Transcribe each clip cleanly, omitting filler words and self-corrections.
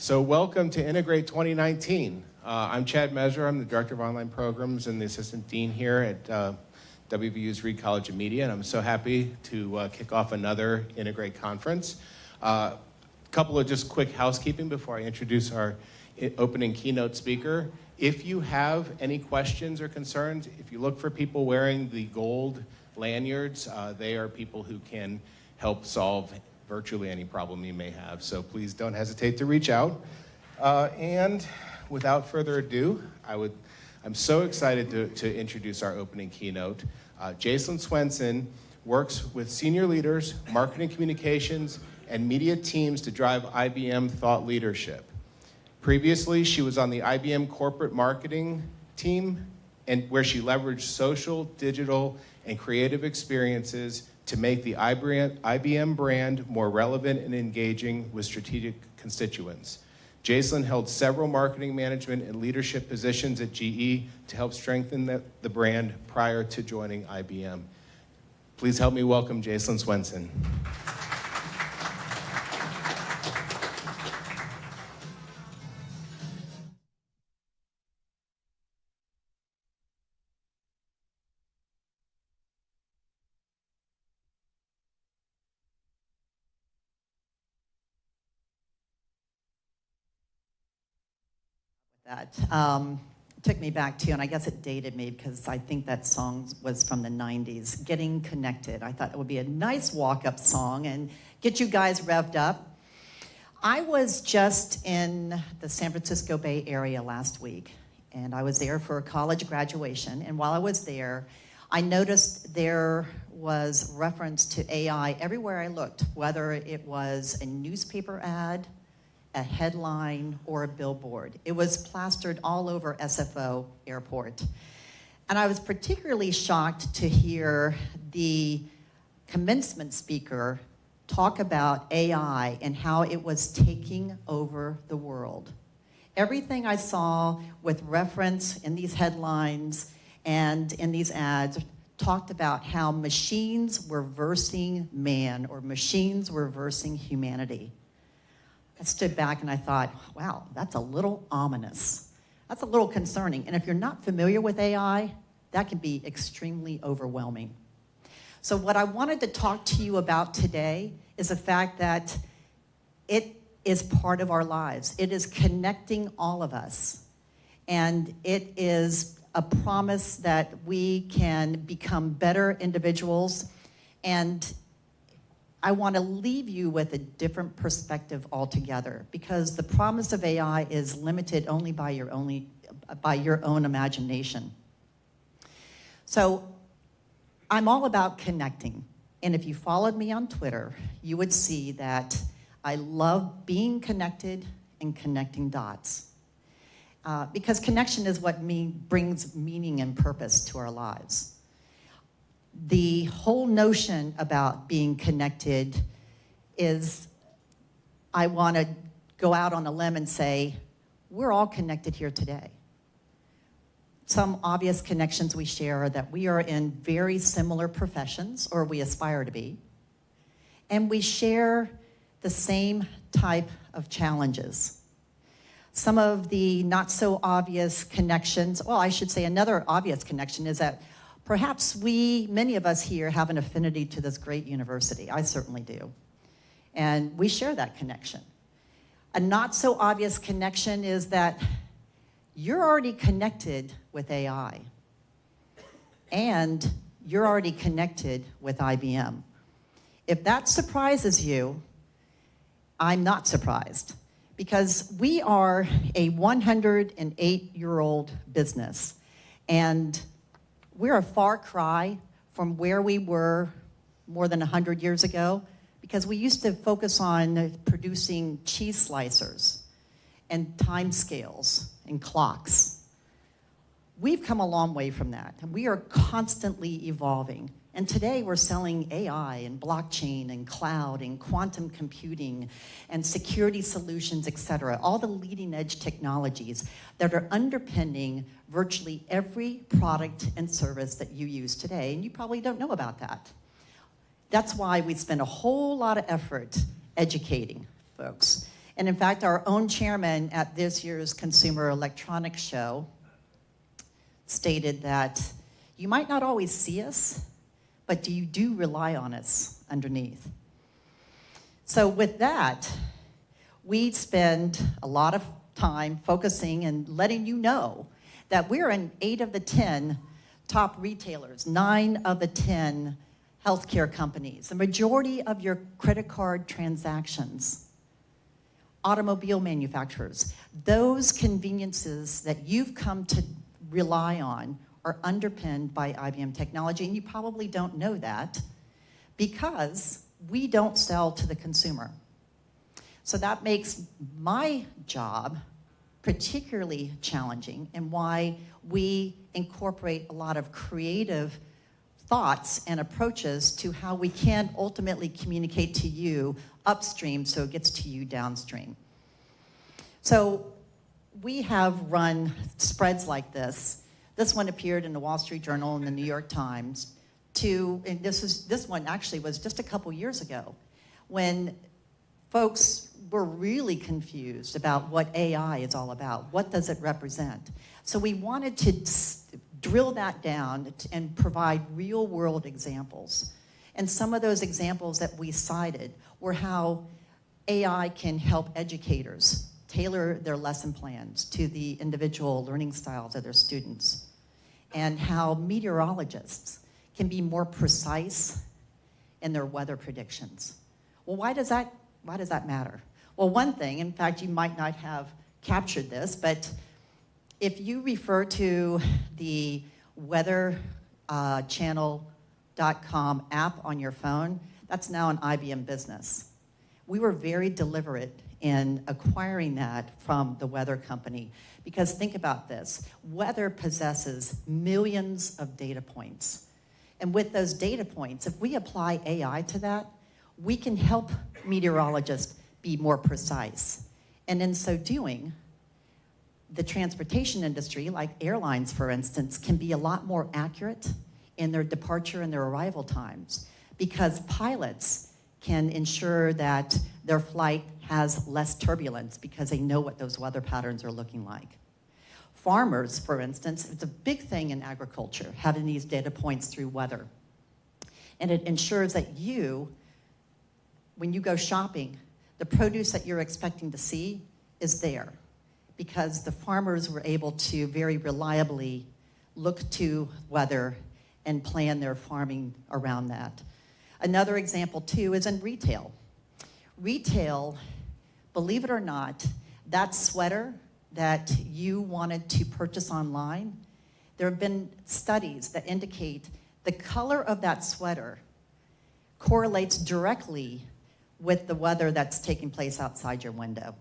So welcome to Integrate 2019. I'm Chad Measure. I'm the Director of Online Programs and the Assistant Dean here at WVU's Reed College of Media, and I'm so happy to kick off another Integrate conference. A couple of just quick housekeeping before I introduce our opening keynote speaker. If you have any questions or concerns, if you look for people wearing the gold lanyards, they are people who can help solve virtually any problem you may have. So please don't hesitate to reach out. And without further ado, I'm so excited to introduce our opening keynote. Jacelyn Swenson works with senior leaders, marketing communications, and media teams to drive IBM thought leadership. Previously, she was on the IBM Corporate Marketing team, and where she leveraged social, digital, and creative experiences to make the IBM brand more relevant and engaging with strategic constituents. Jacelyn held several marketing management and leadership positions at GE to help strengthen the brand prior to joining IBM. Please help me welcome Jacelyn Swenson. That took me back to, and I guess it dated me because I think that song was from the 90s, Getting Connected. I thought it would be a nice walk-up song and get you guys revved up. I was just in the San Francisco Bay Area last week, and I was there for a college graduation, and while I was there, I noticed there was reference to AI everywhere I looked, whether it was a newspaper ad, a headline, or a billboard. It was plastered all over SFO Airport. And I was particularly shocked to hear the commencement speaker talk about AI and how it was taking over the world. Everything I saw with reference in these headlines and in these ads talked about how machines were versing man, or machines were versing humanity. I stood back and I thought, wow, that's a little ominous. That's a little concerning. And if you're not familiar with AI, that can be extremely overwhelming. So what I wanted to talk to you about today is the fact that it is part of our lives. It is connecting all of us. And it is a promise that we can become better individuals. And I want to leave you with a different perspective altogether, because the promise of AI is limited only by your own imagination. So I'm all about connecting. And if you followed me on Twitter, you would see that I love being connected and connecting dots. Because connection is what brings meaning and purpose to our lives. The whole notion about being connected is, I want to go out on a limb and say, we're all connected here today. Some obvious connections we share are that we are in very similar professions, or we aspire to be, and we share the same type of challenges. Some of the not so obvious connections, well, I should say another obvious connection is that perhaps many of us here have an affinity to this great university. I certainly do. And we share that connection. A not so obvious connection is that you're already connected with AI. And you're already connected with IBM. If that surprises you, I'm not surprised. Because we are a 108-year-old business. And we're a far cry from where we were more than 100 years ago, because we used to focus on producing cheese slicers and time scales and clocks. We've come a long way from that. We are constantly evolving. And today we're selling AI and blockchain and cloud and quantum computing and security solutions, et cetera, all the leading edge technologies that are underpinning virtually every product and service that you use today, and you probably don't know about that. That's why we spend a whole lot of effort educating folks. And in fact, our own chairman at this year's Consumer Electronics Show stated that you might not always see us, but you do rely on us underneath. So with that, we spend a lot of time focusing and letting you know that we're in 8 of the 10 top retailers, 9 of the 10 healthcare companies, the majority of your credit card transactions, automobile manufacturers. Those conveniences that you've come to rely on are underpinned by IBM technology, and you probably don't know that because we don't sell to the consumer. So that makes my job particularly challenging, and why we incorporate a lot of creative thoughts and approaches to how we can ultimately communicate to you upstream so it gets to you downstream. So we have run spreads like this. This one appeared in the Wall Street Journal and the New York Times. And this one actually was just a couple years ago when folks were really confused about what AI is all about. What does it represent? So we wanted to drill that down and provide real-world examples. And some of those examples that we cited were how AI can help educators tailor their lesson plans to the individual learning styles of their students, and how meteorologists can be more precise in their weather predictions. Well, why does that matter? Well, one thing, in fact, you might not have captured this, but if you refer to the weatherchannel.com app on your phone, that's now an IBM business. We were very deliberate in acquiring that from the weather company, because think about this. Weather possesses millions of data points. And with those data points, if we apply AI to that, we can help meteorologists be more precise. And in so doing, the transportation industry, like airlines, for instance, can be a lot more accurate in their departure and their arrival times, because pilots can ensure that their flight has less turbulence because they know what those weather patterns are looking like. Farmers, for instance, it's a big thing in agriculture, having these data points through weather. And it ensures that you, when you go shopping, the produce that you're expecting to see is there, because the farmers were able to very reliably look to weather and plan their farming around that. Another example, too, is in retail. Retail, believe it or not, that sweater that you wanted to purchase online, there have been studies that indicate the color of that sweater correlates directly with the weather that's taking place outside your window.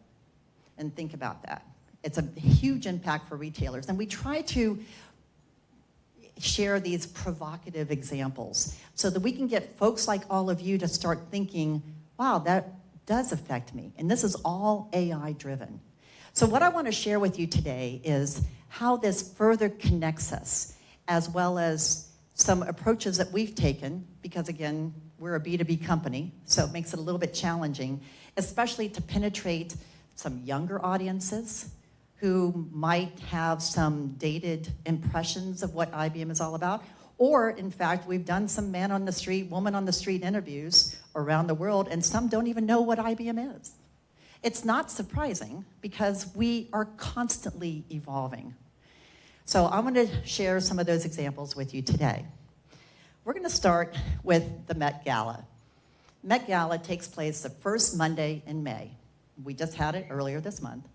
And think about that. It's a huge impact for retailers. And we try to share these provocative examples so that we can get folks like all of you to start thinking, wow, that does affect me. And this is all AI driven. So what I want to share with you today is how this further connects us, as well as some approaches that we've taken, because again, we're a B2B company, so it makes it a little bit challenging, especially to penetrate some younger audiences who might have some dated impressions of what IBM is all about. Or, in fact, we've done some man on the street, woman on the street interviews around the world, and some don't even know what IBM is. It's not surprising, because we are constantly evolving. So I'm going to share some of those examples with you today. We're going to start with the Met Gala. Met Gala takes place the first Monday in May. We just had it earlier this month.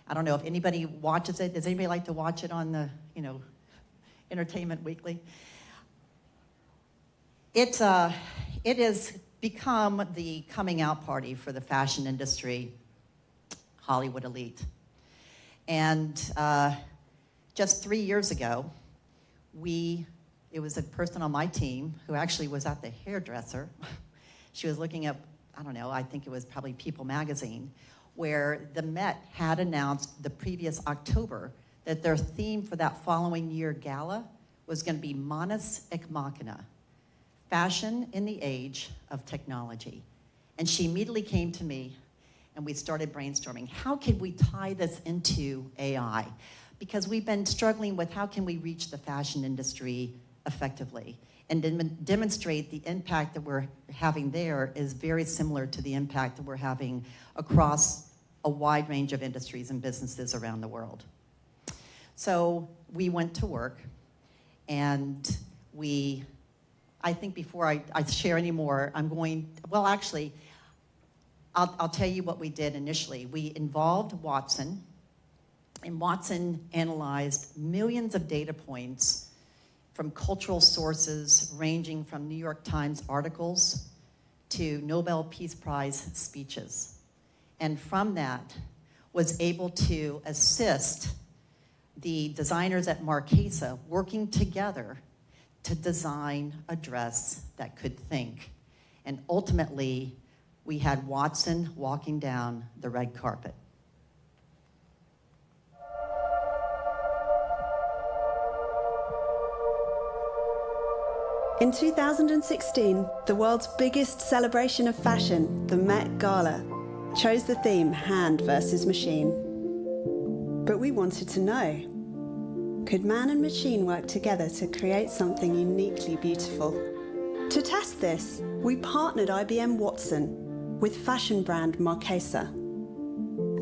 I don't know if anybody watches it. Does anybody like to watch it on the, Entertainment Weekly? It has become the coming out party for the fashion industry, Hollywood elite. And just 3 years ago, it was a person on my team who actually was at the hairdresser. She was looking at, I think it was probably People magazine, where the Met had announced the previous October that their theme for that following year gala was going to be Manus Ex Machina, fashion in the age of technology. And she immediately came to me and we started brainstorming. How can we tie this into AI? Because we've been struggling with how can we reach the fashion industry effectively and demonstrate the impact that we're having there is very similar to the impact that we're having across a wide range of industries and businesses around the world. So we went to work, and I think before I share any more, I'll tell you what we did initially. We involved Watson, and Watson analyzed millions of data points from cultural sources ranging from New York Times articles to Nobel Peace Prize speeches. And from that, was able to assist the designers at Marchesa working together to design a dress that could think. And ultimately, we had Watson walking down the red carpet. In 2016, the world's biggest celebration of fashion, the Met Gala, chose the theme Hand versus Machine. But we wanted to know, could man and machine work together to create something uniquely beautiful? To test this, we partnered IBM Watson with fashion brand Marchesa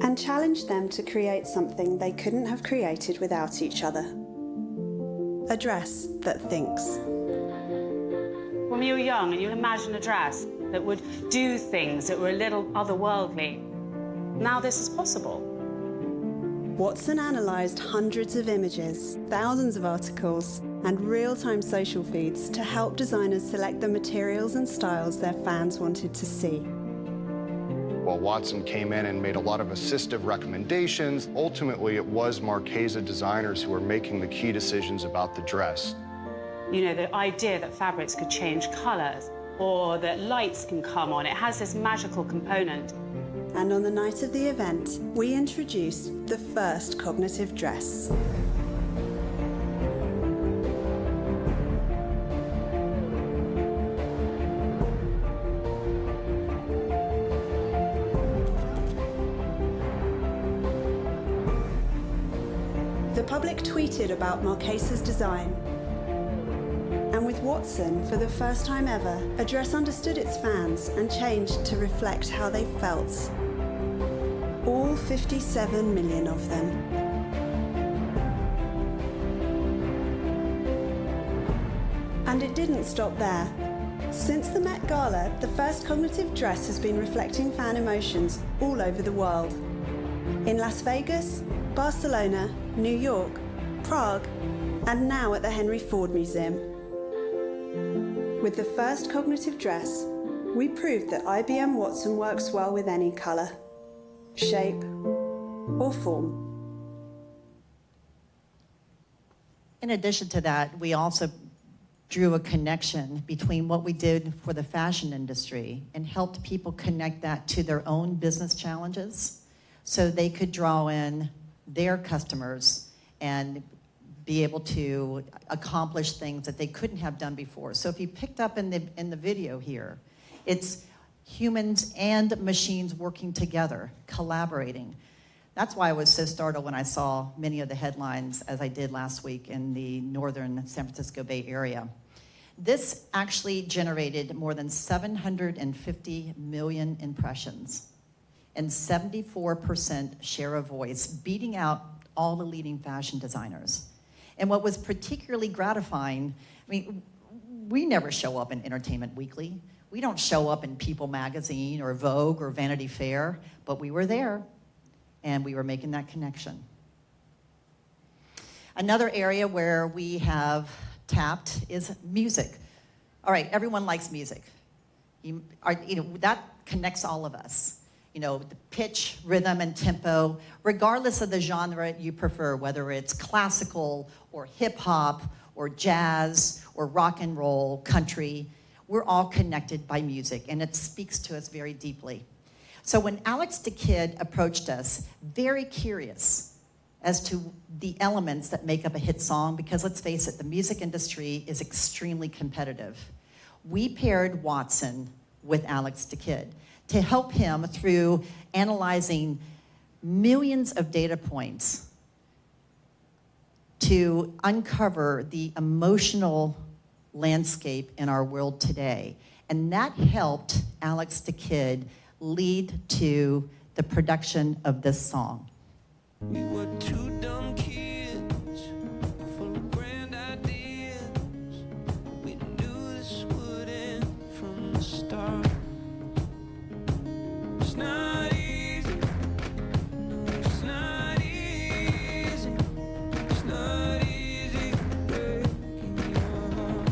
and challenged them to create something they couldn't have created without each other. A dress that thinks. When you were young, and you imagine a dress that would do things that were a little otherworldly. Now this is possible. Watson analysed hundreds of images, thousands of articles, and real-time social feeds to help designers select the materials and styles their fans wanted to see. Well, Watson came in and made a lot of assistive recommendations. Ultimately, it was Marchesa designers who were making the key decisions about the dress. You know, the idea that fabrics could change colours or that lights can come on, it has this magical component. And on the night of the event, we introduced the first cognitive dress. The public tweeted about Marchesa's design. And with Watson, for the first time ever, a dress understood its fans and changed to reflect how they felt. All 57 million of them. And it didn't stop there. Since the Met Gala, the first cognitive dress has been reflecting fan emotions all over the world. In Las Vegas, Barcelona, New York, Prague, and now at the Henry Ford Museum. With the first cognitive dress, we proved that IBM Watson works well with any colour, shape, or form. In addition to that, we also drew a connection between what we did for the fashion industry and helped people connect that to their own business challenges so they could draw in their customers and be able to accomplish things that they couldn't have done before. So if you picked up in the video here, it's humans and machines working together, collaborating. That's why I was so startled when I saw many of the headlines, as I did last week in the northern San Francisco Bay Area. This actually generated more than 750 million impressions and 74% share of voice, beating out all the leading fashion designers. And what was particularly gratifying, I mean, we never show up in Entertainment Weekly. We don't show up in People Magazine or Vogue or Vanity Fair, but we were there, and we were making that connection. Another area where we have tapped is music. All right, everyone likes music. That connects all of us. You know, the pitch, rhythm, and tempo, regardless of the genre you prefer, whether it's classical or hip-hop or jazz or rock and roll, country, we're all connected by music, and it speaks to us very deeply. So when Alex the Kid approached us, very curious as to the elements that make up a hit song, because let's face it, the music industry is extremely competitive. We paired Watson with Alex the Kid to help him through analyzing millions of data points to uncover the emotional landscape in our world today. And that helped Alex the Kid lead to the production of this song. We were two dumb kids, full of grand ideas. We knew this would end from the start. It's not easy. No, it's not easy. It's not easy breaking your heart.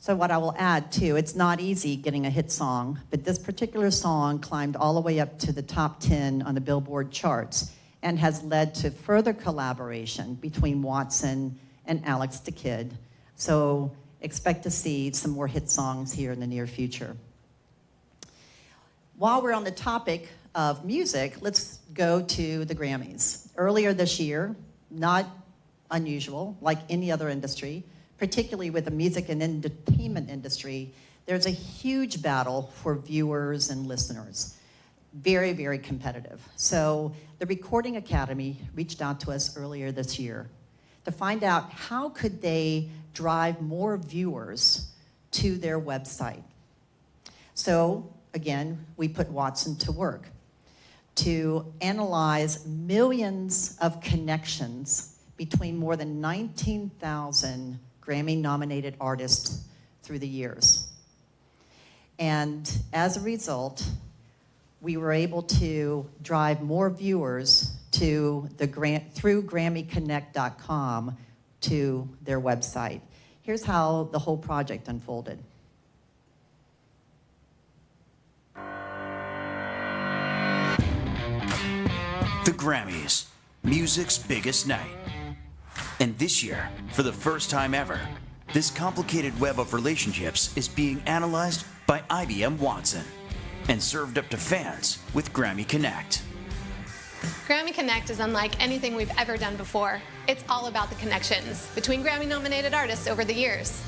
So what I will add too, it's not easy getting a hit song, but this particular song climbed all the way up to the top 10 on the Billboard charts and has led to further collaboration between Watson and Alex the Kid. So expect to see some more hit songs here in the near future. While we're on the topic of music, let's go to the Grammys. Earlier this year, not unusual, like any other industry, particularly with the music and entertainment industry, there's a huge battle for viewers and listeners. Very, very competitive. So the Recording Academy reached out to us earlier this year to find out how could they drive more viewers to their website. So again, we put Watson to work to analyze millions of connections between more than 19,000 Grammy-nominated artists through the years. And as a result, we were able to drive more viewers to through GrammyConnect.com to their website. Here's how the whole project unfolded. The Grammys, music's biggest night. And this year, for the first time ever, this complicated web of relationships is being analyzed by IBM Watson and served up to fans with Grammy Connect. Grammy Connect is unlike anything we've ever done before. It's all about the connections between Grammy-nominated artists over the years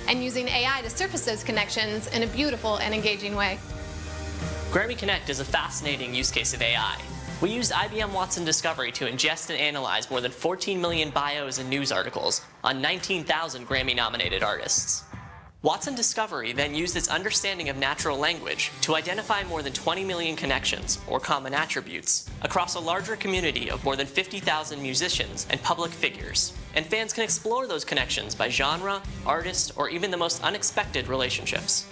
and using AI to surface those connections in a beautiful and engaging way. Grammy Connect is a fascinating use case of AI. We used IBM Watson Discovery to ingest and analyze more than 14 million bios and news articles on 19,000 Grammy-nominated artists. Watson Discovery then used its understanding of natural language to identify more than 20 million connections, or common attributes, across a larger community of more than 50,000 musicians and public figures. And fans can explore those connections by genre, artist, or even the most unexpected relationships.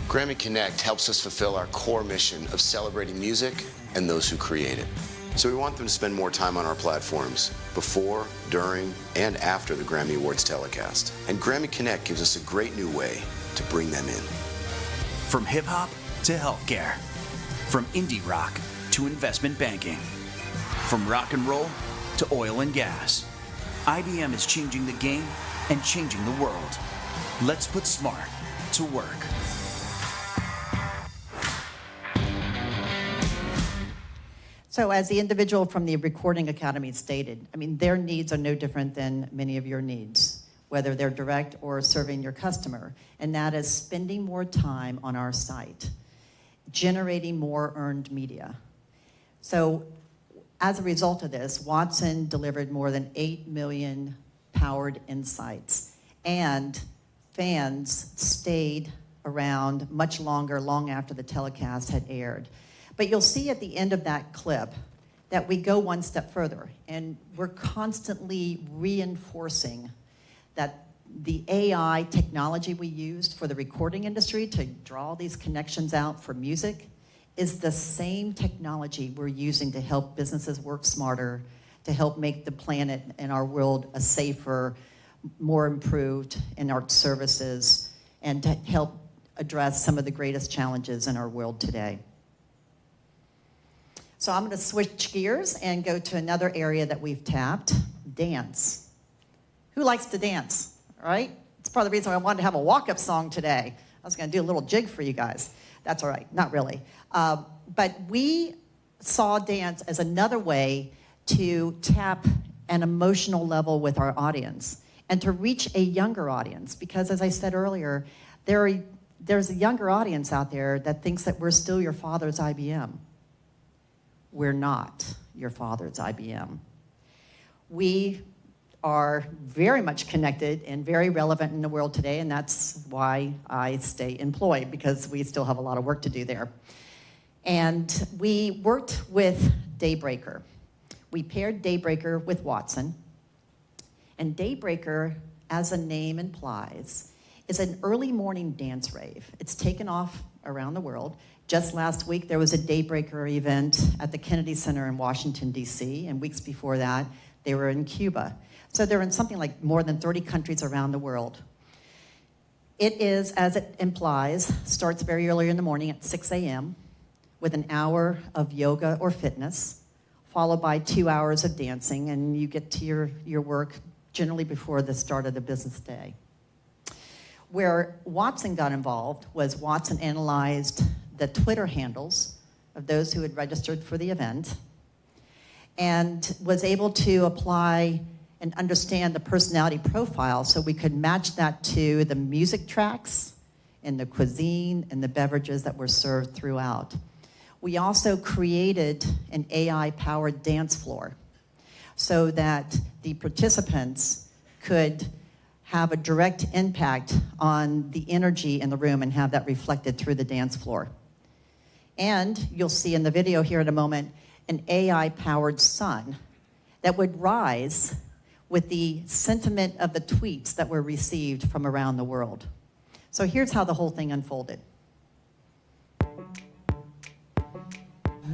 Grammy Connect helps us fulfill our core mission of celebrating music and those who create it. So we want them to spend more time on our platforms before, during, and after the Grammy Awards telecast. And Grammy Connect gives us a great new way to bring them in. From hip-hop to healthcare. From indie rock to investment banking. From rock and roll to oil and gas. IBM is changing the game and changing the world. Let's put smart to work. So as the individual from the Recording Academy stated, I mean, their needs are no different than many of your needs, whether they're direct or serving your customer. And that is spending more time on our site, generating more earned media. So as a result of this, Watson delivered more than 8 million powered insights. And fans stayed around much longer, long after the telecast had aired. But you'll see at the end of that clip that we go one step further, and we're constantly reinforcing that the AI technology we used for the recording industry to draw these connections out for music is the same technology we're using to help businesses work smarter, to help make the planet and our world a safer, more improved in our services, and to help address some of the greatest challenges in our world today. So I'm going to switch gears and go to another area that we've tapped, dance. Who likes to dance, all right? It's part of the reason I wanted to have a walk-up song today. I was going to do a little jig for you guys. That's all right, not really. But we saw dance as another way to tap and emotional level with our audience, and to reach a younger audience. Because as I said earlier, there's a younger audience out there that thinks that we're still your father's IBM. We're not your father's IBM. We are very much connected and very relevant in the world today, and that's why I stay employed, because we still have a lot of work to do there. And we worked with Daybreaker. We paired Daybreaker with Watson. And Daybreaker, as the name implies, is an early morning dance rave. It's taken off around the world. Just last week, there was a Daybreaker event at the Kennedy Center in Washington, D.C., and weeks before that, they were in Cuba. So they're in something like more than 30 countries around the world. It is, as it implies, starts very early in the morning at 6 a.m. with an hour of yoga or fitness, followed by 2 hours of dancing, and you get to your work generally before the start of the business day. Where Watson got involved was Watson analyzed the Twitter handles of those who had registered for the event and was able to apply and understand the personality profile so we could match that to the music tracks and the cuisine and the beverages that were served throughout. We also created an AI-powered dance floor so that the participants could have a direct impact on the energy in the room and have that reflected through the dance floor. And you'll see in the video here in a moment an AI-powered sun that would rise with the sentiment of the tweets that were received from around the world. So here's how the whole thing unfolded.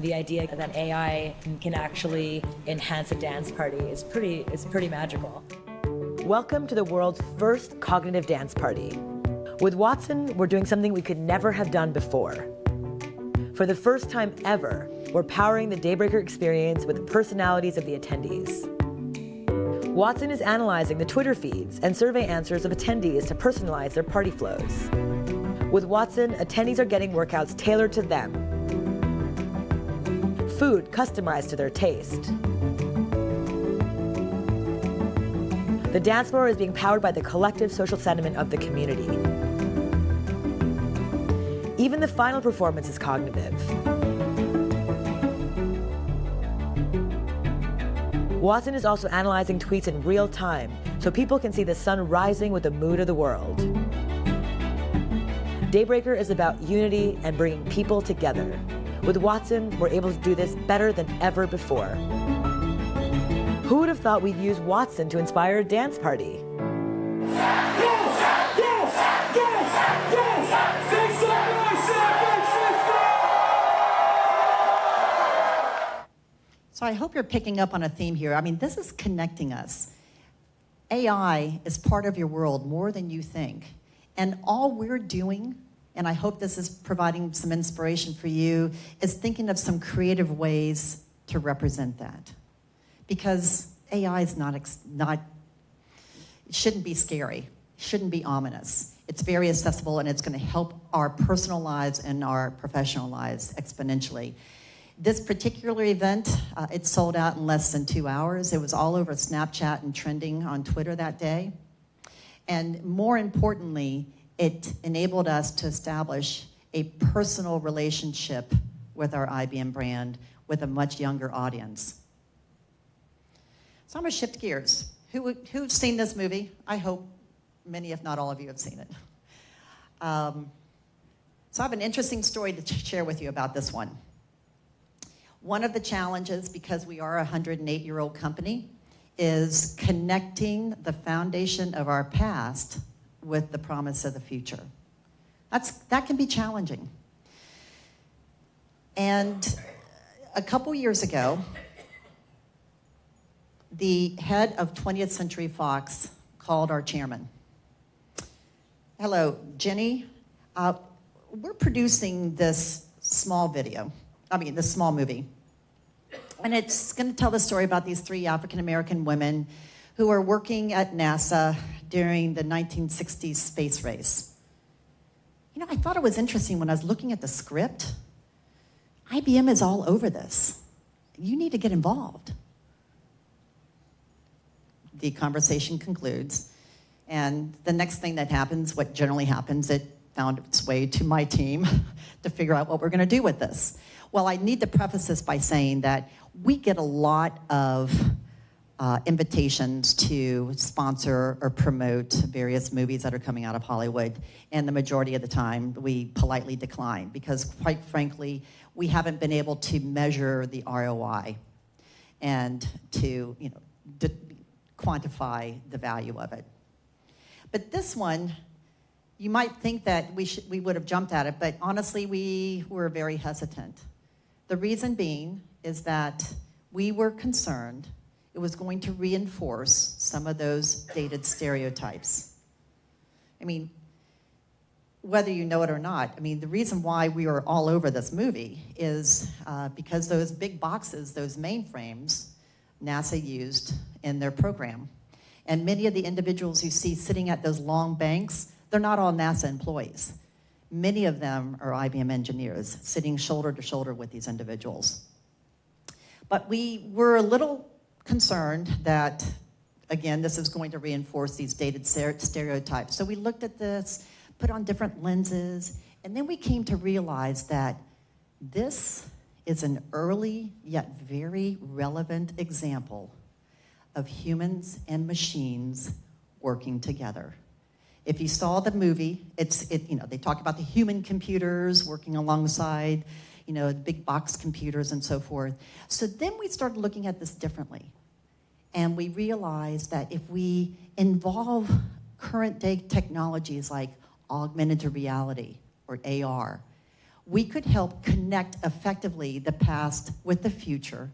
The idea that AI can actually enhance a dance party is pretty magical. Welcome to the world's first cognitive dance party. With Watson, we're doing something we could never have done before. For the first time ever, we're powering the Daybreaker experience with the personalities of the attendees. Watson is analyzing the Twitter feeds and survey answers of attendees to personalize their party flows. With Watson, attendees are getting workouts tailored to them, food customized to their taste. The dance floor is being powered by the collective social sentiment of the community. Even the final performance is cognitive. Watson is also analyzing tweets in real time so people can see the sun rising with the mood of the world. Daybreaker is about unity and bringing people together. With Watson, we're able to do this better than ever before. Who would have thought we'd use Watson to inspire a dance party? So I hope you're picking up on a theme here. I mean, this is connecting us. AI is part of your world more than you think. And all we're doing, and I hope this is providing some inspiration for you, is thinking of some creative ways to represent that. Because AI is it shouldn't be scary, it shouldn't be ominous. It's very accessible, and it's going to help our personal lives and our professional lives exponentially. This particular event, it sold out in less than 2 hours. It was all over Snapchat and trending on Twitter that day. And more importantly, it enabled us to establish a personal relationship with our IBM brand with a much younger audience. So I'm going to shift gears. Who's seen this movie? I hope many, if not all of you, have seen it. So I have an interesting story to share with you about this one. One of the challenges, because we are a 108-year-old company, is connecting the foundation of our past with the promise of the future. That can be challenging. And a couple years ago, the head of 20th Century Fox called our chairman. Hello, Jenny. We're producing this small movie. And it's going to tell the story about these 3 African-American women who are working at NASA during the 1960s space race. You know, I thought it was interesting when I was looking at the script. IBM is all over this. You need to get involved. the conversation concludes, and the next thing that happens, what generally happens, it found its way to my team to figure out what we're going to do with this. Well, I need to preface this by saying that we get a lot of invitations to sponsor or promote various movies that are coming out of Hollywood, and the majority of the time we politely decline because, quite frankly, we haven't been able to measure the ROI and to quantify the value of it. But this one, you might think that we would have jumped at it, but honestly, we were very hesitant. The reason being is that we were concerned it was going to reinforce some of those dated stereotypes. I mean, whether you know it or not, I mean, the reason why we are all over this movie is because those big boxes, those mainframes, NASA used in their program. And many of the individuals you see sitting at those long banks, they're not all NASA employees. Many of them are IBM engineers sitting shoulder to shoulder with these individuals. But we were a little concerned that, again, this is going to reinforce these dated stereotypes. So we looked at this, put on different lenses, and then we came to realize that this is an early yet very relevant example of humans and machines working together. If you saw the movie, they talk about the human computers working alongside, big box computers and so forth. So then we started looking at this differently. And we realized that if we involve current day technologies like augmented reality or AR, we could help connect effectively the past with the future,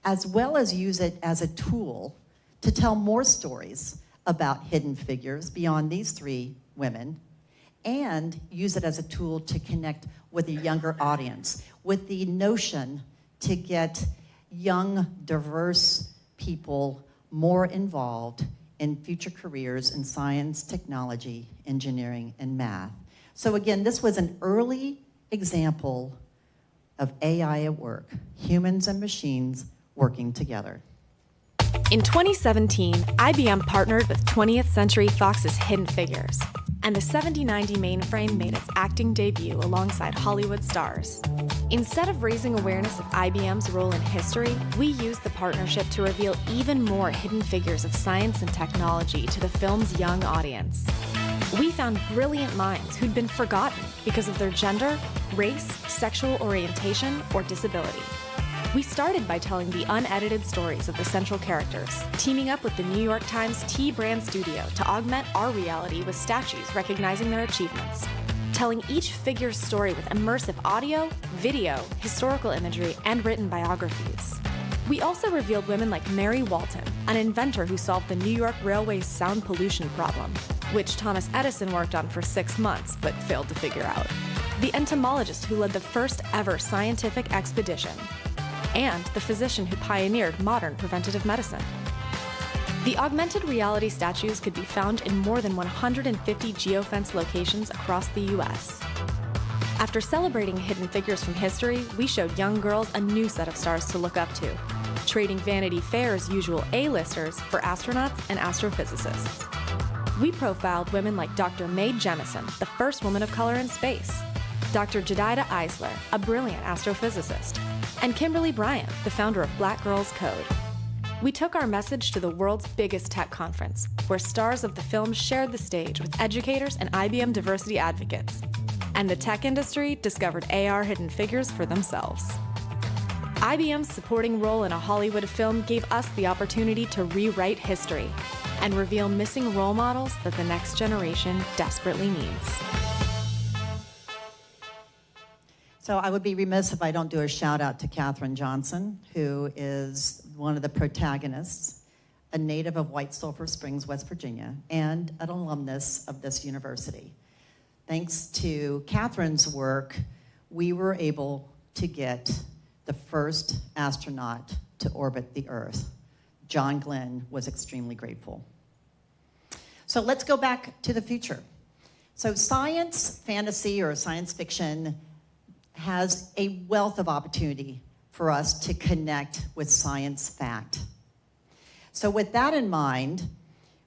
as well as use it as a tool to tell more stories about hidden figures beyond these three women, and use it as a tool to connect with a younger audience, with the notion to get young, diverse people more involved in future careers in science, technology, engineering, and math. So again, this was an early example of AI at work, humans and machines working together. In 2017, IBM partnered with 20th Century Fox's Hidden Figures, and the 7090 mainframe made its acting debut alongside Hollywood stars. Instead of raising awareness of IBM's role in history, we used the partnership to reveal even more hidden figures of science and technology to the film's young audience. We found brilliant minds who'd been forgotten because of their gender, race, sexual orientation, or disability. We started by telling the unedited stories of the central characters, teaming up with the New York Times T-Brand studio to augment our reality with statues recognizing their achievements, telling each figure's story with immersive audio, video, historical imagery, and written biographies. We also revealed women like Mary Walton, an inventor who solved the New York Railway's sound pollution problem, which Thomas Edison worked on for 6 months but failed to figure out, the entomologist who led the first ever scientific expedition, and the physician who pioneered modern preventative medicine. The augmented reality statues could be found in more than 150 geofence locations across the US. After celebrating hidden figures from history, we showed young girls a new set of stars to look up to, trading Vanity Fair's usual A-listers for astronauts and astrophysicists. We profiled women like Dr. Mae Jemison, the first woman of color in space, Dr. Jedediah Eisler, a brilliant astrophysicist, and Kimberly Bryant, the founder of Black Girls Code. We took our message to the world's biggest tech conference, where stars of the film shared the stage with educators and IBM diversity advocates. And the tech industry discovered AR hidden figures for themselves. IBM's supporting role in a Hollywood film gave us the opportunity to rewrite history and reveal missing role models that the next generation desperately needs. So I would be remiss if I don't do a shout out to Katherine Johnson, who is one of the protagonists, a native of White Sulphur Springs, West Virginia, and an alumnus of this university. Thanks to Katherine's work, we were able to get the first astronaut to orbit the Earth. John Glenn was extremely grateful. So let's go back to the future. So science, fantasy, or science fiction has a wealth of opportunity for us to connect with science fact. So with that in mind,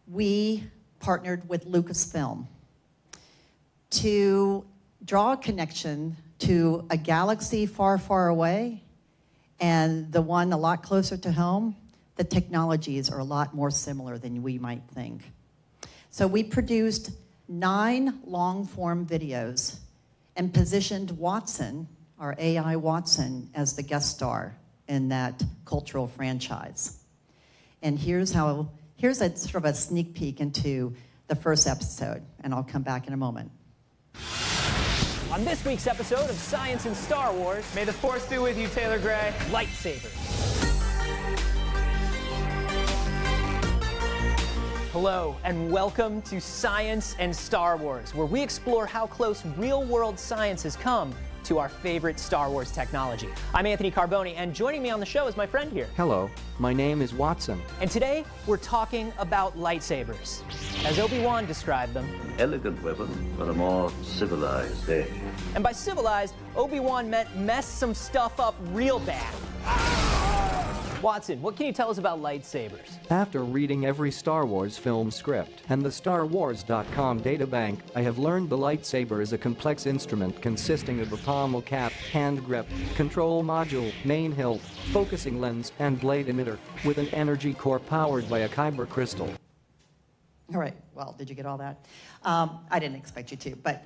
we partnered with Lucasfilm to draw a connection to a galaxy far, far away and the one a lot closer to home. The technologies are a lot more similar than we might think. So we produced 9 long-form videos and positioned Watson, our AI Watson, as the guest star in that cultural franchise. And here's a sort of a sneak peek into the first episode, and I'll come back in a moment. On this week's episode of Science and Star Wars, may the Force be with you, Taylor Gray. Lightsabers. Hello, and welcome to Science and Star Wars, where we explore how close real-world science has come to our favorite Star Wars technology. I'm Anthony Carboni, and joining me on the show is my friend here. Hello, my name is Watson. And today, we're talking about lightsabers. As Obi-Wan described them, an elegant weapon for a more civilized age. And by civilized, Obi-Wan meant mess some stuff up real bad. Watson, what can you tell us about lightsabers? After reading every Star Wars film script and the StarWars.com databank, I have learned the lightsaber is a complex instrument consisting of a pommel cap, hand grip, control module, main hilt, focusing lens, and blade emitter, with an energy core powered by a kyber crystal. All right, well, did you get all that? I didn't expect you to, but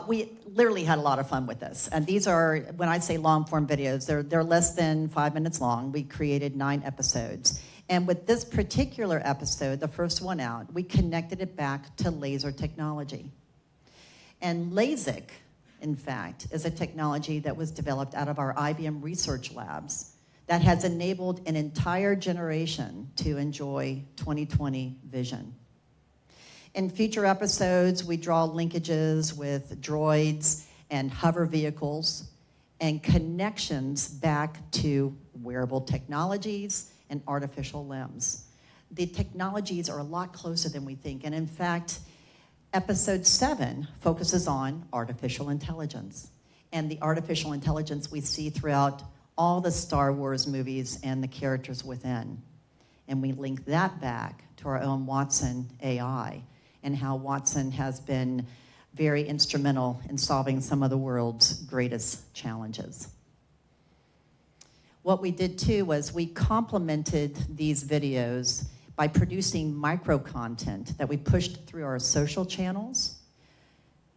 we literally had a lot of fun with this. And these are, when I say long-form videos, they're less than 5 minutes long. We created 9 episodes. And with this particular episode, the first one out, we connected it back to laser technology. And LASIK, in fact, is a technology that was developed out of our IBM research labs that has enabled an entire generation to enjoy 20/20 vision. In future episodes, we draw linkages with droids and hover vehicles and connections back to wearable technologies and artificial limbs. The technologies are a lot closer than we think, and in fact, episode 7 focuses on artificial intelligence, and the artificial intelligence we see throughout all the Star Wars movies and the characters within. And we link that back to our own Watson AI, and how Watson has been very instrumental in solving some of the world's greatest challenges. What we did too was we complemented these videos by producing micro content that we pushed through our social channels,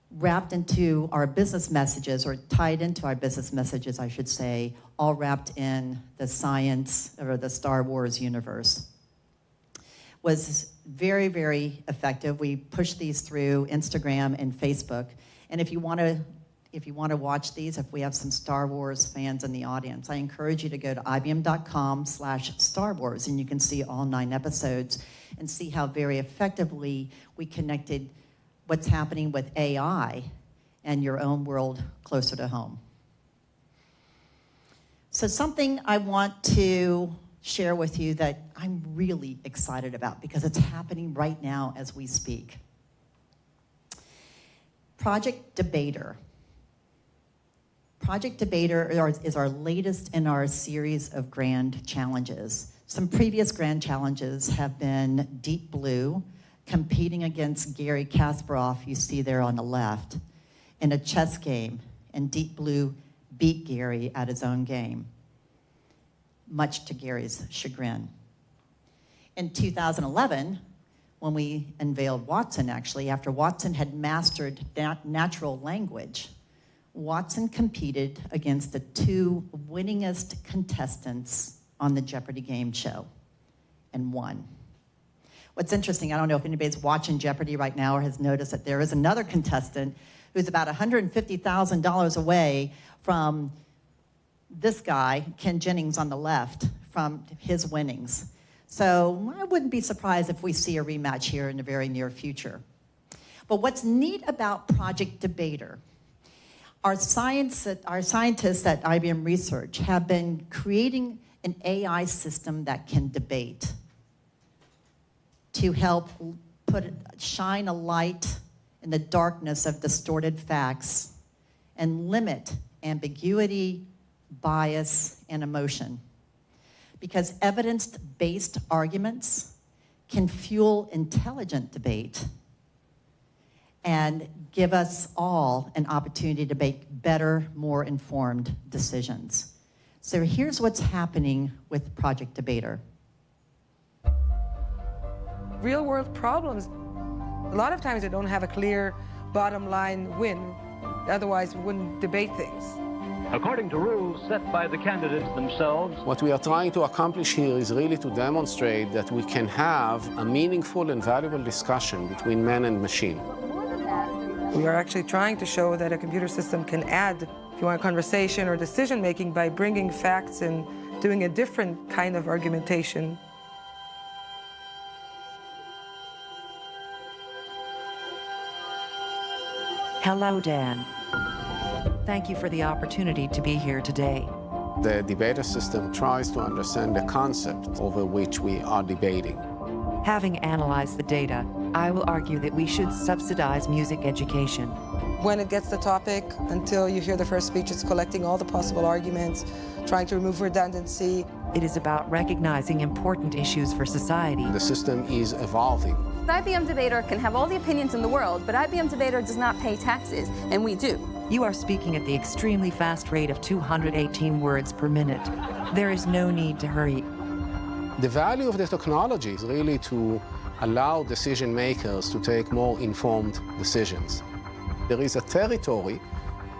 wrapped into our business messages, or tied into our business messages, I should say, all wrapped in the science or the Star Wars universe. Was very, very effective. We pushed these through Instagram and Facebook. And if you want to watch these, if we have some Star Wars fans in the audience, I encourage you to go to ibm.com/Star Wars, and you can see all 9 episodes and see how very effectively we connected what's happening with AI and your own world closer to home. So something I want to share with you that I'm really excited about because it's happening right now as we speak. Project Debater. Project Debater is our latest in our series of grand challenges. Some previous grand challenges have been Deep Blue, competing against Gary Kasparov, you see there on the left, in a chess game, and Deep Blue beat Gary at his own game, much to Gary's chagrin. In 2011, when we unveiled Watson, actually, after Watson had mastered natural language, Watson competed against the 2 winningest contestants on the Jeopardy game show and won. What's interesting, I don't know if anybody's watching Jeopardy right now or has noticed that there is another contestant who's about $150,000 away from this guy, Ken Jennings on the left, from his winnings. So I wouldn't be surprised if we see a rematch here in the very near future. But what's neat about Project Debater, our scientists at IBM Research have been creating an AI system that can debate to help shine a light in the darkness of distorted facts and limit ambiguity, bias, and emotion. because evidence-based arguments can fuel intelligent debate and give us all an opportunity to make better, more informed decisions. So here's what's happening with Project Debater. Real-world problems, a lot of times they don't have a clear bottom line win. Otherwise, we wouldn't debate things. According to rules set by the candidates themselves. What we are trying to accomplish here is really to demonstrate that we can have a meaningful and valuable discussion between man and machine. We are actually trying to show that a computer system can add, if you want, conversation or decision-making by bringing facts and doing a different kind of argumentation. Hello, Dan. Thank you for the opportunity to be here today. The debater system tries to understand the concept over which we are debating. Having analyzed the data, I will argue that we should subsidize music education. When it gets the topic, until you hear the first speech, it's collecting all the possible arguments, trying to remove redundancy. It is about recognizing important issues for society. The system is evolving. The IBM Debater can have all the opinions in the world, but IBM Debater does not pay taxes, and we do. You are speaking at the extremely fast rate of 218 words per minute. There is no need to hurry. The value of the technology is really to allow decision makers to take more informed decisions. There is a territory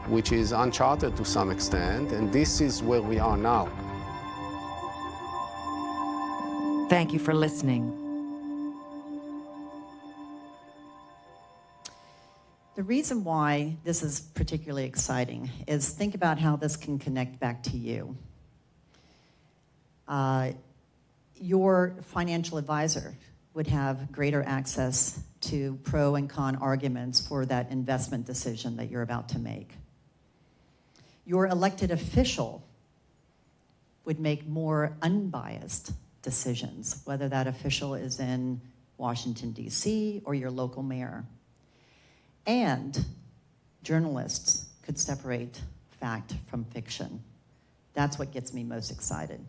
which is uncharted to some extent, and this is where we are now. Thank you for listening. The reason why this is particularly exciting is think about how this can connect back to you. Your financial advisor would have greater access to pro and con arguments for that investment decision that you're about to make. Your elected official would make more unbiased decisions, whether that official is in Washington, D.C., or your local mayor. And journalists could separate fact from fiction. That's what gets me most excited.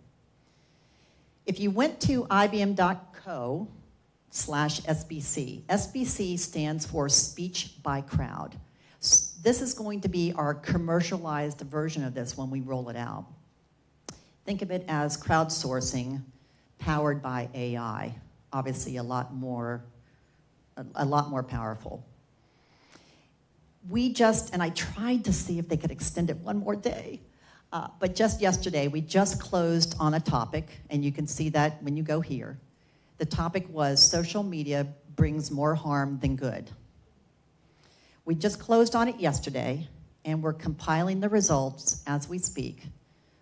If you went to ibm.co/SBC, SBC stands for Speech by Crowd. This is going to be our commercialized version of this when we roll it out. Think of it as crowdsourcing powered by AI, obviously a lot more powerful. And I tried to see if they could extend it one more day, but just yesterday, we just closed on a topic, and you can see that when you go here. The topic was social media brings more harm than good. We just closed on it yesterday, and we're compiling the results as we speak.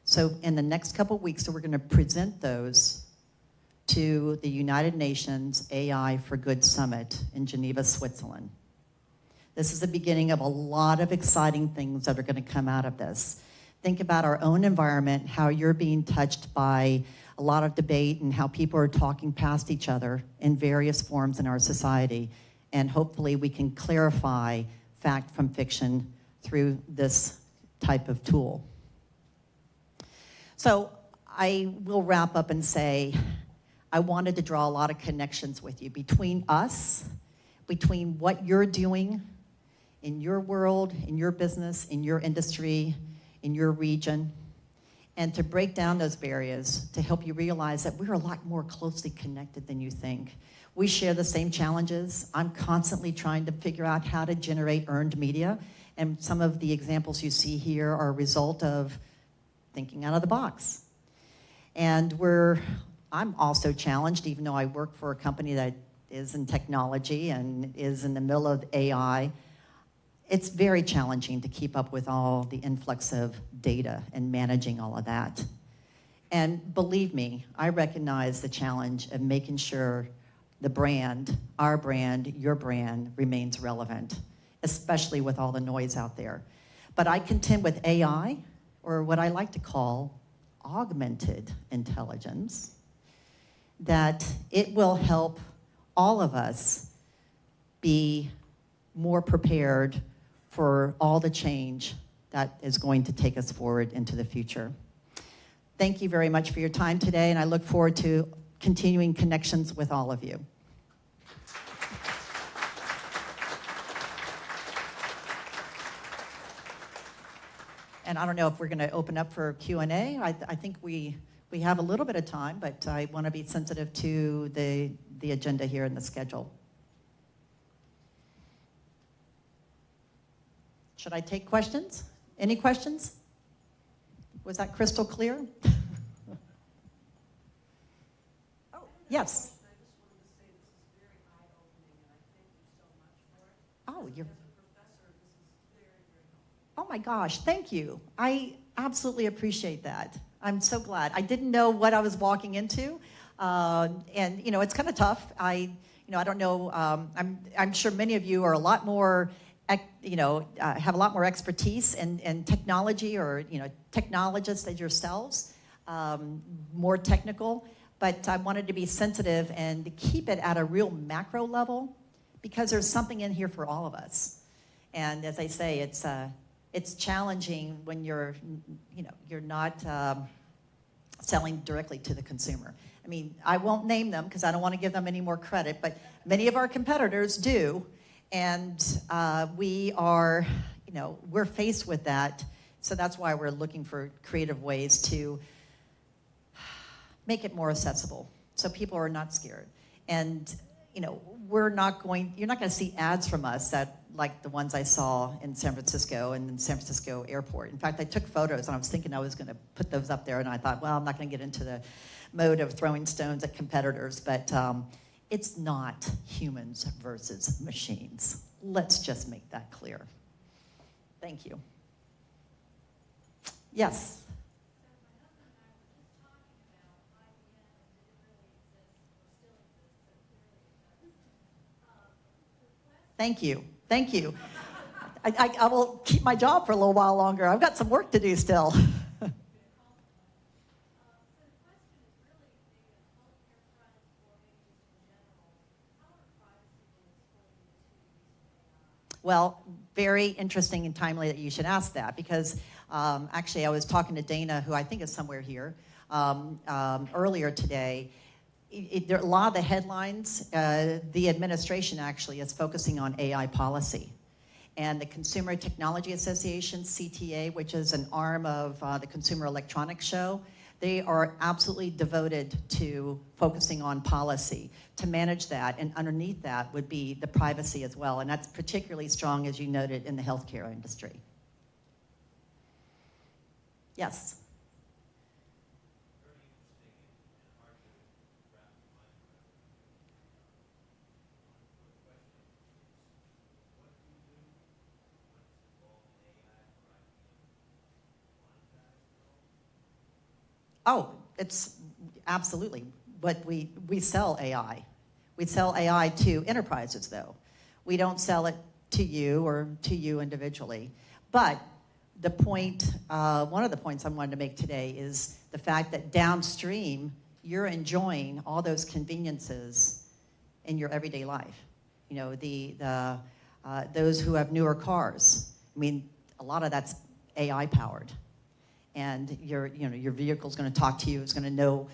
So in the next couple weeks, we're gonna present those to the United Nations AI for Good Summit in Geneva, Switzerland. This is the beginning of a lot of exciting things that are going to come out of this. Think about our own environment, how you're being touched by a lot of debate and how people are talking past each other in various forms in our society. And hopefully we can clarify fact from fiction through this type of tool. So I will wrap up and say, I wanted to draw a lot of connections with you between us, between what you're doing in your world, in your business, in your industry, in your region, and to break down those barriers to help you realize that we're a lot more closely connected than you think. We share the same challenges. I'm constantly trying to figure out how to generate earned media, and some of the examples you see here are a result of thinking out of the box. And I'm also challenged, even though I work for a company that is in technology and is in the middle of AI. It's very challenging to keep up with all the influx of data and managing all of that. And believe me, I recognize the challenge of making sure the brand, our brand, your brand, remains relevant, especially with all the noise out there. But I contend with AI, or what I like to call augmented intelligence, that it will help all of us be more prepared for all the change that is going to take us forward into the future. Thank you very much for your time today, and I look forward to continuing connections with all of you. And I don't know if we're going to open up for Q&A. I think we have a little bit of time, but I want to be sensitive to the agenda here and the schedule. Should I take questions? Any questions? Was that crystal clear? Oh, yes. Oh, you're... Oh my gosh, thank you. I absolutely appreciate that. I'm so glad. I didn't know what I was walking into, and you know, it's kind of tough. I don't know. I'm sure many of you are a lot more, have a lot more expertise in technology, or technologists as yourselves, more technical. But I wanted to be sensitive and to keep it at a real macro level, because there's something in here for all of us. And as I say, it's challenging when you're not selling directly to the consumer. I mean, I won't name them because I don't want to give them any more credit, but many of our competitors do, and we're faced with that. So that's why we're looking for creative ways to make it more accessible, so people are not scared. And you're not going to see ads from us like the ones I saw in San Francisco and in San Francisco airport. In fact, I took photos and I was thinking I was going to put those up there, and I thought, well, I'm not going to get into the mode of throwing stones at competitors, but it's not humans versus machines. Let's just make that clear. Thank you. Yes. Thank you. Thank you. I will keep my job for a little while longer. I've got some work to do still. Well, very interesting and timely that you should ask that, because actually I was talking to Dana, who I think is somewhere here, earlier today. A lot of the headlines, the administration actually is focusing on AI policy. And the Consumer Technology Association, CTA, which is an arm of the Consumer Electronics Show, they are absolutely devoted to focusing on policy to manage that. And underneath that would be the privacy as well. And that's particularly strong, as you noted, in the healthcare industry. Yes. Oh, it's absolutely. But we sell AI. We sell AI to enterprises, though. We don't sell it to you or to you individually. But the point, one of the points I wanted to make today is the fact that downstream, you're enjoying all those conveniences in your everyday life. Those who have newer cars. I mean, a lot of that's AI powered. And your vehicle's going to talk to you. It's going to know,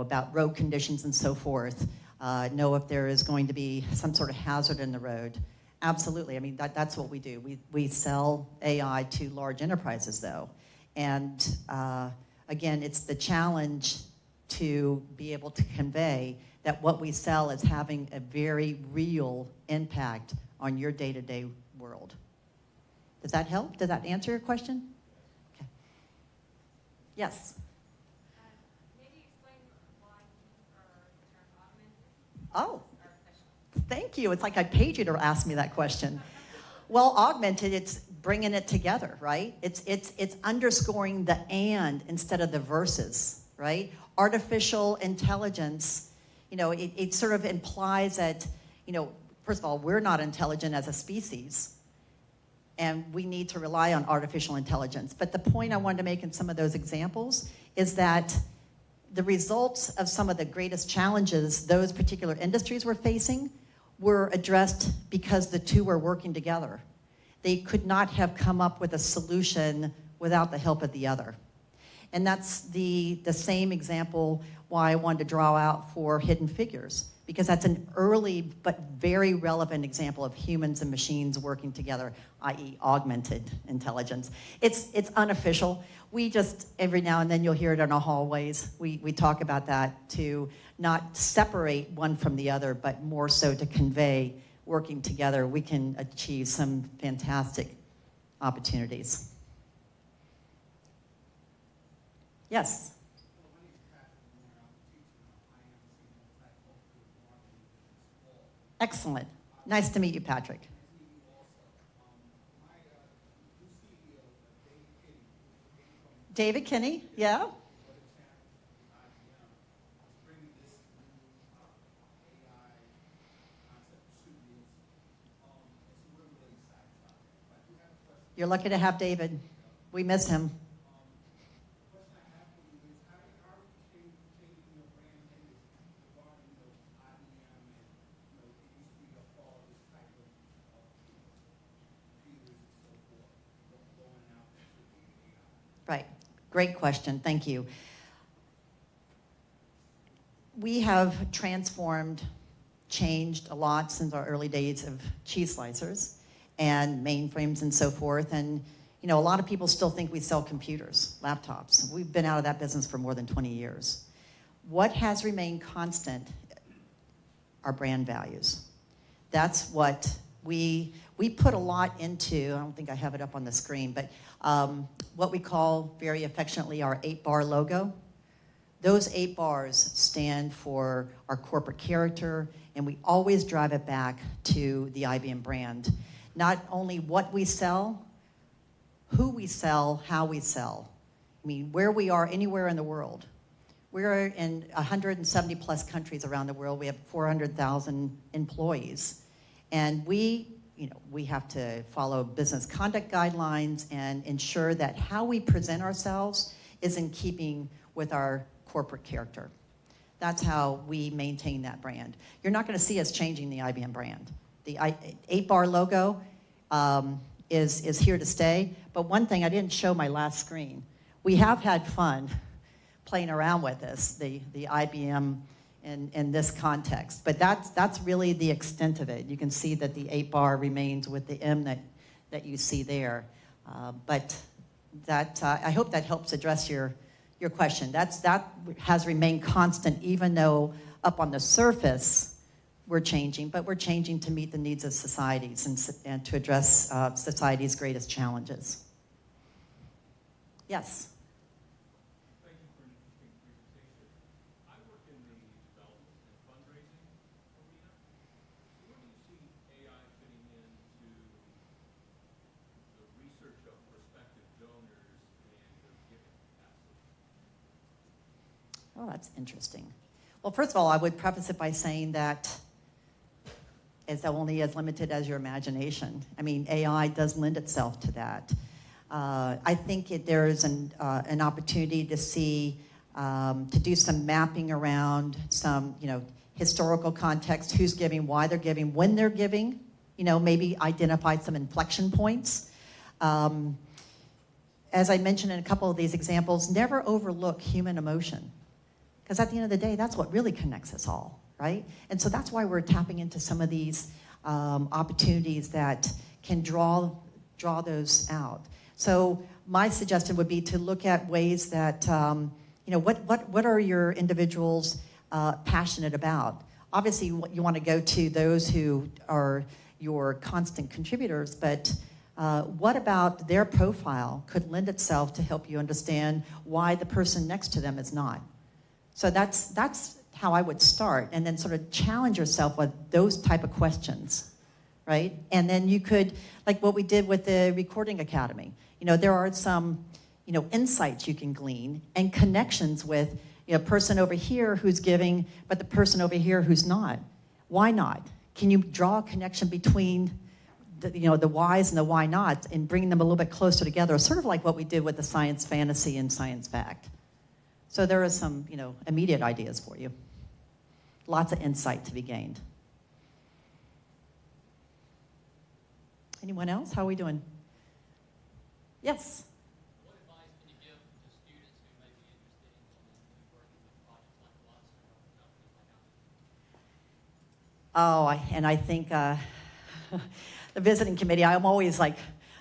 about road conditions and so forth. Know if there is going to be some sort of hazard in the road. Absolutely. I mean, that's what we do. We sell AI to large enterprises, though. And again, it's the challenge to be able to convey that what we sell is having a very real impact on your day-to-day world. Does that help? Does that answer your question? Yes. Maybe explain why you prefer the term augmented. Oh, thank you. It's like I paid you to ask me that question. Well, augmented, it's bringing it together, right? It's underscoring the and instead of the versus, right? Artificial intelligence, it sort of implies that, first of all, we're not intelligent as a species, and we need to rely on artificial intelligence. But the point I wanted to make in some of those examples is that the results of some of the greatest challenges those particular industries were facing were addressed because the two were working together. They could not have come up with a solution without the help of the other. And that's the same example why I wanted to draw out for Hidden Figures, because that's an early but very relevant example of humans and machines working together, i.e. augmented intelligence. It's unofficial. We just, every now and then you'll hear it in our hallways. We talk about that to not separate one from the other, but more so to convey working together, we can achieve some fantastic opportunities. Yes? Excellent. Nice to meet you, Patrick. David Kinney, yeah? You're lucky to have David. We miss him. Right. Great question. Thank you. We have transformed, changed a lot since our early days of cheese slicers and mainframes and so forth. And, you know, a lot of people still think we sell computers, laptops. We've been out of that business for more than 20 years. What has remained constant are brand values. That's what we put a lot into. I don't think I have it up on the screen, but what we call very affectionately our 8-bar logo. Those 8 bars stand for our corporate character, and we always drive it back to the IBM brand. Not only what we sell, who we sell, how we sell. I mean, where we are anywhere in the world. We're in 170 plus countries around the world. We have 400,000 employees. And we have to follow business conduct guidelines and ensure that how we present ourselves is in keeping with our corporate character. That's how we maintain that brand. You're not going to see us changing the IBM brand. The 8-bar logo is here to stay. But one thing, I didn't show my last screen. We have had fun playing around with this, the IBM in this context. But that's really the extent of it. You can see that the 8-bar remains with the M that you see there. But I hope that helps address your question. That has remained constant, even though up on the surface we're changing, but we're changing to meet the needs of societies and to address society's greatest challenges. Yes? Thank you for an interesting presentation. I work in the development and fundraising arena. So where do you see AI fitting into the research of prospective donors and their giving capacity? Oh, that's interesting. Well, first of all, I would preface it by saying that it's only as limited as your imagination. I mean, AI does lend itself to that. I think there is an opportunity to see, to do some mapping around some, historical context, who's giving, why they're giving, when they're giving, maybe identify some inflection points. As I mentioned in a couple of these examples, never overlook human emotion. Because at the end of the day, that's what really connects us all, right? And so that's why we're tapping into some of these opportunities that can draw those out. So my suggestion would be to look at ways that, what are your individuals passionate about? Obviously, you want to go to those who are your constant contributors, but what about their profile could lend itself to help you understand why the person next to them is not? So that's how I would start, and then sort of challenge yourself with those type of questions, right? And then you could, like what we did with the Recording Academy, there are some, insights you can glean and connections with, a person over here who's giving, but the person over here who's not. Why not? Can you draw a connection between the whys and the why not and bring them a little bit closer together, sort of like what we did with the science fantasy and science fact. So there are some, immediate ideas for you. Lots of insight to be gained. Anyone else? How are we doing? Yes? What advice can you give to students who may And I think the visiting committee, I'm always like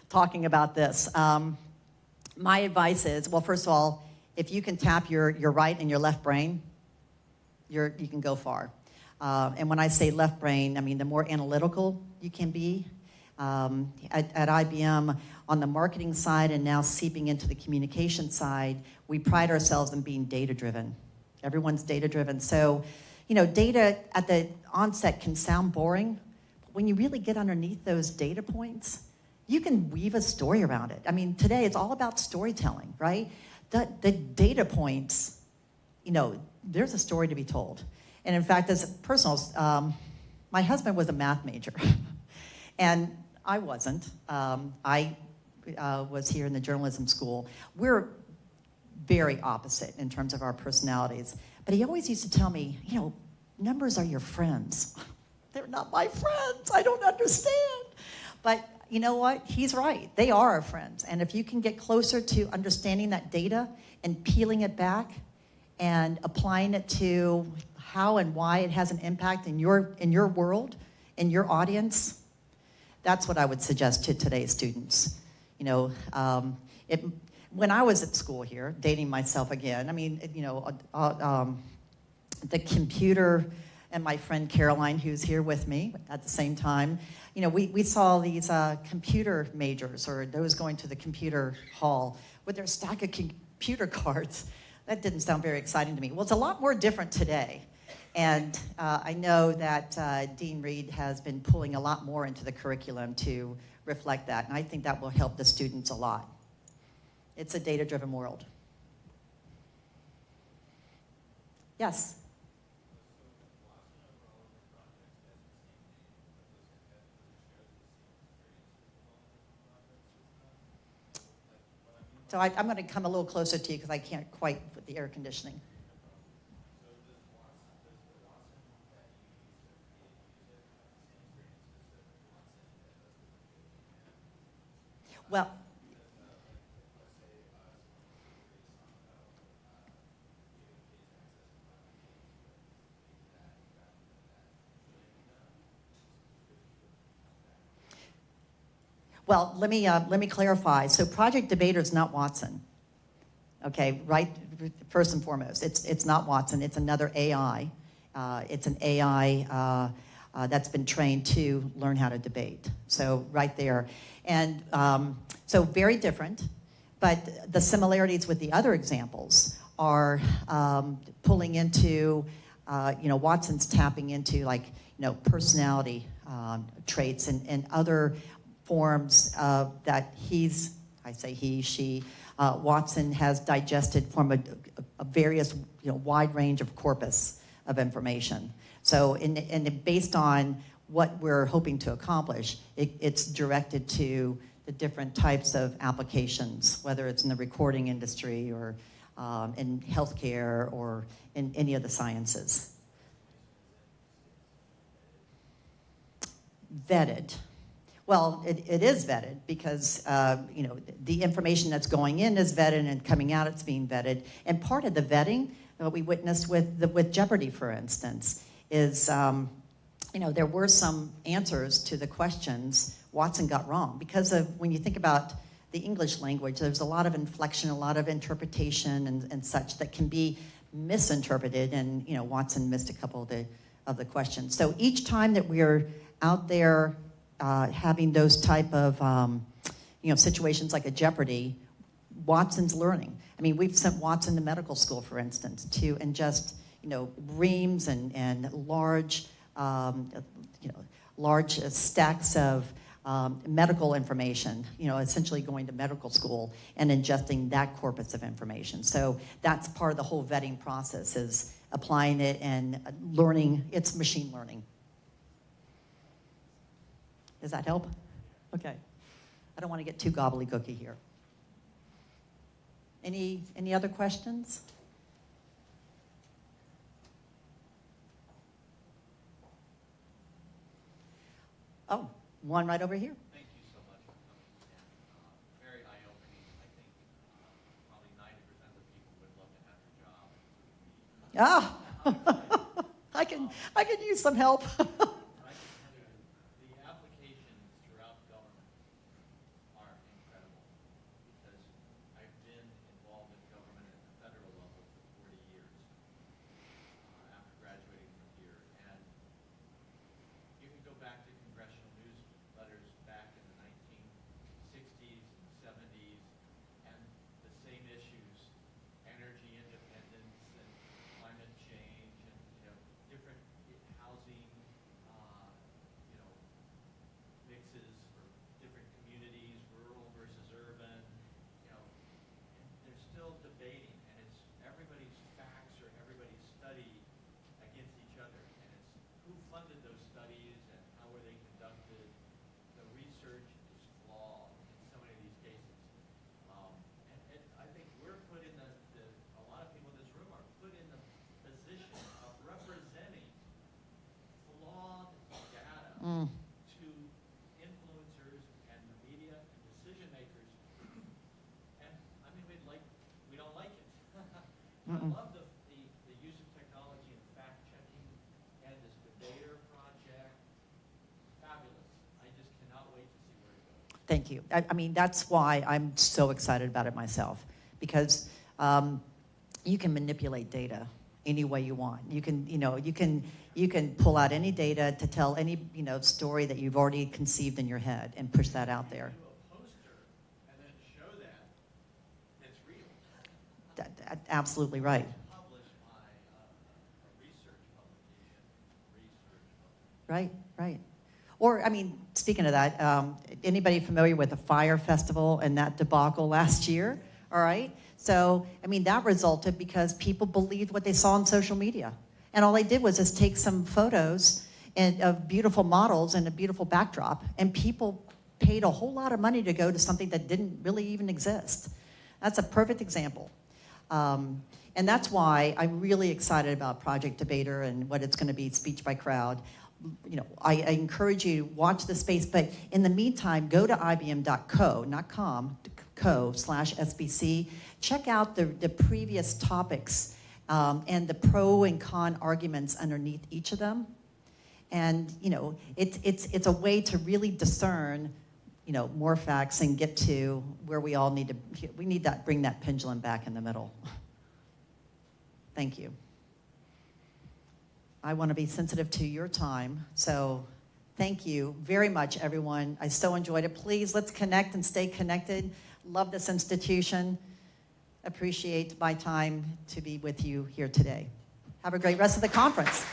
talking about this. My advice is, well, first of all, if you can tap your right and your left brain, you can go far. And when I say left brain, I mean the more analytical you can be. At IBM, on the marketing side and now seeping into the communication side, we pride ourselves in being data-driven. Everyone's data-driven. So, data at the onset can sound boring, but when you really get underneath those data points, you can weave a story around it. I mean, today it's all about storytelling, right? The data points, there's a story to be told. And in fact, as personals, my husband was a math major, and I wasn't. I was here in the journalism school. We're very opposite in terms of our personalities. But he always used to tell me, numbers are your friends. They're not my friends. I don't understand. But you know what? He's right. They are our friends. And if you can get closer to understanding that data and peeling it back and applying it to how and why it has an impact in your world, in your audience, that's what I would suggest to today's students. When I was at school here, dating myself again, I mean, the computer, and my friend Caroline, who's here with me at the same time, we saw these computer majors or those going to the computer hall with their stack of computer cards. That didn't sound very exciting to me. Well, it's a lot more different today. And I know that Dean Reed has been pulling a lot more into the curriculum to reflect that, and I think that will help the students a lot. It's a data-driven world. Yes? So I'm going to come a little closer to you because I can't quite with the air conditioning. Well, let me clarify. So Project Debater is not Watson. Okay, right? First and foremost, it's not Watson. It's another AI. It's an AI that's been trained to learn how to debate. So right there. And so very different, but the similarities with the other examples are pulling into, Watson's tapping into personality traits and other forms that Watson has digested from a various, wide range of corpus of information. So, and based on what we're hoping to accomplish, it's directed to the different types of applications, whether it's in the recording industry or in healthcare or in any of the sciences. Vetted. Well, it is vetted because the information that's going in is vetted and coming out it's being vetted. And part of the vetting, what we witnessed with Jeopardy, for instance, is there were some answers to the questions Watson got wrong because of when you think about the English language, there's a lot of inflection, a lot of interpretation and such that can be misinterpreted, and Watson missed a couple of the questions. So each time that we're out there having those type of situations like a Jeopardy, Watson's learning. I mean, we've sent Watson to medical school, for instance, to ingest reams and large large stacks of medical information, essentially going to medical school and ingesting that corpus of information. So that's part of the whole vetting process, is applying it and learning. It's machine learning. Does that help? Okay. I don't want to get too gobbledygooky here. Any other questions? Oh, one right over here. Thank you so much for coming, and very eye-opening. I think probably 90% of people would love to have your job. I can use some help. I love the use of technology in fact-checking and this debater project. Fabulous. I just cannot wait to see where it goes. Thank you. I mean, that's why I'm so excited about it myself, because you can manipulate data any way you want. You can, you can pull out any data to tell any, story that you've already conceived in your head and push that out there. Absolutely right. Right, right. Or, I mean, speaking of that, anybody familiar with the Fire Festival and that debacle last year? All right. So, I mean, that resulted because people believed what they saw on social media. And all they did was just take some photos of beautiful models and a beautiful backdrop, and people paid a whole lot of money to go to something that didn't really even exist. That's a perfect example. And that's why I'm really excited about Project Debater and what it's going to be, speech by crowd. I encourage you to watch the space, but in the meantime, go to ibm.co, not com, co/SBC. Check out the previous topics and the pro and con arguments underneath each of them. And, it's a way to really discern, more facts and get to where we all need to bring that pendulum back in the middle. Thank you. I want to be sensitive to your time, so thank you very much, everyone. I so enjoyed it. Please, let's connect and stay connected. Love this institution. Appreciate my time to be with you here today. Have a great rest of the conference.